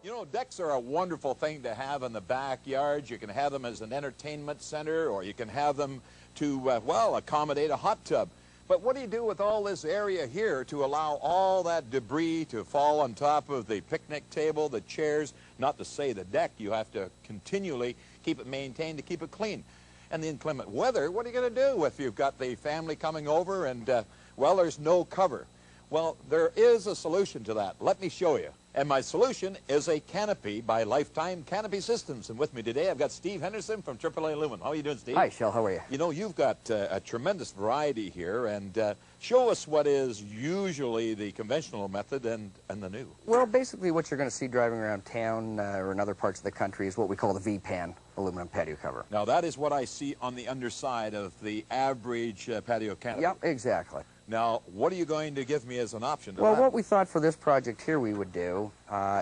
You know, decks are a wonderful thing to have in the backyard. You can have them as an entertainment center, or you can have them to, well, accommodate a hot tub. But what do you do with all this area here to allow all that debris to fall on top of the picnic table, the chairs, not to say the deck? You have to continually keep it maintained to keep it clean. And the inclement weather, what are you going to do if you've got the family coming over and, well, there's no cover? Well, there is a solution to that. Let me show you. And my solution is a canopy by Lifetime Canopy Systems. And with me today, I've got Steve Henderson from AAA Aluminum. How are you doing, Steve? Hi, Shell. How are you? You know, you've got a tremendous variety here. And show us what is usually the conventional method and the new. Well, basically what you're going to see driving around town or in other parts of the country is what we call the V-pan aluminum patio cover. Now, that is what I see on the underside of the average patio canopy. Yep, exactly. Now, what are you going to give me as an option to Well, that? what we thought for this project here we would do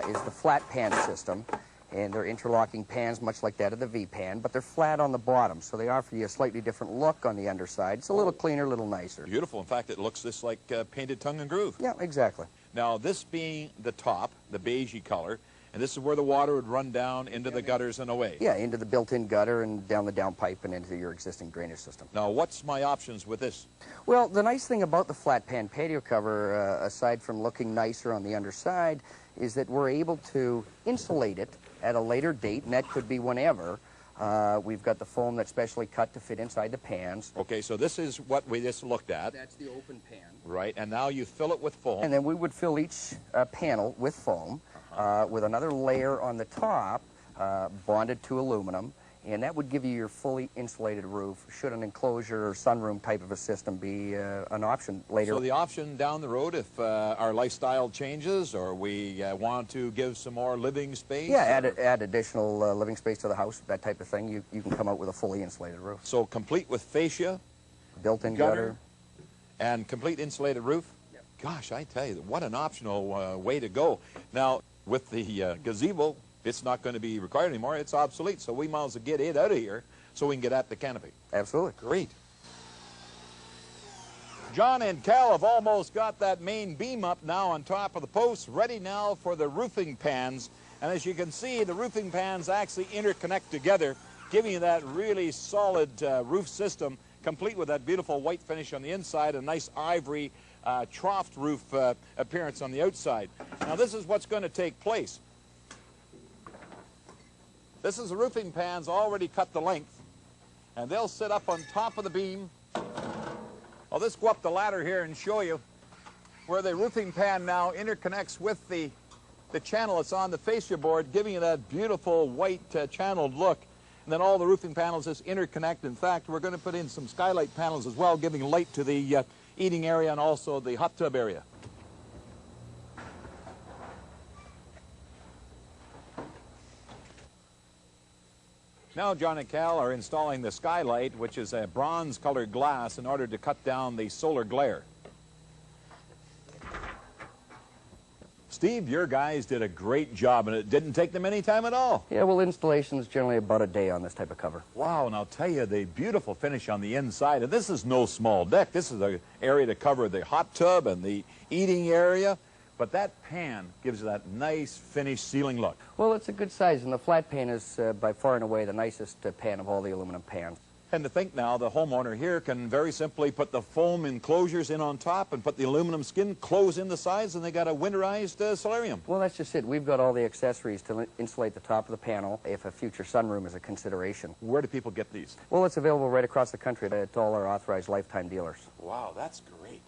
is the flat pan system. And they're interlocking pans much like that of the V-pan, but they're flat on the bottom, so they offer you a slightly different look on the underside. It's a little cleaner, a little nicer. Beautiful. In fact, it looks just like painted tongue and groove. Yeah, exactly. Now, this being the top, the beigey color, and this is where the water would run down into the gutters and away. Yeah, into the built-in gutter and down the downpipe and into your existing drainage system. Now, what's my options with this? Well, the nice thing about the flat pan patio cover, aside from looking nicer on the underside, is that we're able to insulate it at a later date, and that could be whenever. We've got the foam that's specially cut to fit inside the pans. Okay, so this is what we just looked at. That's the open pan. Right, and now you fill it with foam. And then we would fill each panel with foam, with another layer on the top, bonded to aluminum, and that would give you your fully insulated roof, should an enclosure or sunroom type of a system be an option later. So the option down the road, if our lifestyle changes or we want to give some more living space? Yeah, add additional living space to the house, that type of thing, you can come out with a fully insulated roof. So complete with fascia, built-in gutter, and complete insulated roof? Yep. Gosh, I tell you, what an optional way to go. Now, with the gazebo, it's not going to be required anymore. It's obsolete, so we might as well get it out of here so we can get at the canopy. Absolutely. Great. John and Cal have almost got that main beam up now on top of the post, ready now for the roofing pans. And as you can see, the roofing pans actually interconnect together, giving you that really solid roof system, complete with that beautiful white finish on the inside, a nice ivory troughed roof appearance on the outside. Now, this is what's going to take place. This is the roofing pans already cut the length, and they'll sit up on top of the beam. I'll just go up the ladder here and show you where the roofing pan now interconnects with the channel that's on the fascia board, giving you that beautiful white channeled look. And then all the roofing panels just interconnect. In fact, we're going to put in some skylight panels as well, giving light to the eating area and also the hot tub area. Now John and Cal are installing the skylight, which is a bronze-colored glass, in order to cut down the solar glare. Steve, your guys did a great job, and it didn't take them any time at all. Yeah, well, installation is generally about a day on this type of cover. Wow, and I'll tell you, the beautiful finish on the inside, and this is no small deck. This is an area to cover the hot tub and the eating area. But that pan gives you that nice finished ceiling look. Well, it's a good size, and the flat pan is by far and away the nicest pan of all the aluminum pans. And to think now, the homeowner here can very simply put the foam enclosures in on top and put the aluminum skin, close in the sides, and they got a winterized solarium. Well, that's just it. We've got all the accessories to insulate the top of the panel if a future sunroom is a consideration. Where do people get these? Well, it's available right across the country at all our authorized Lifetime dealers. Wow, that's great.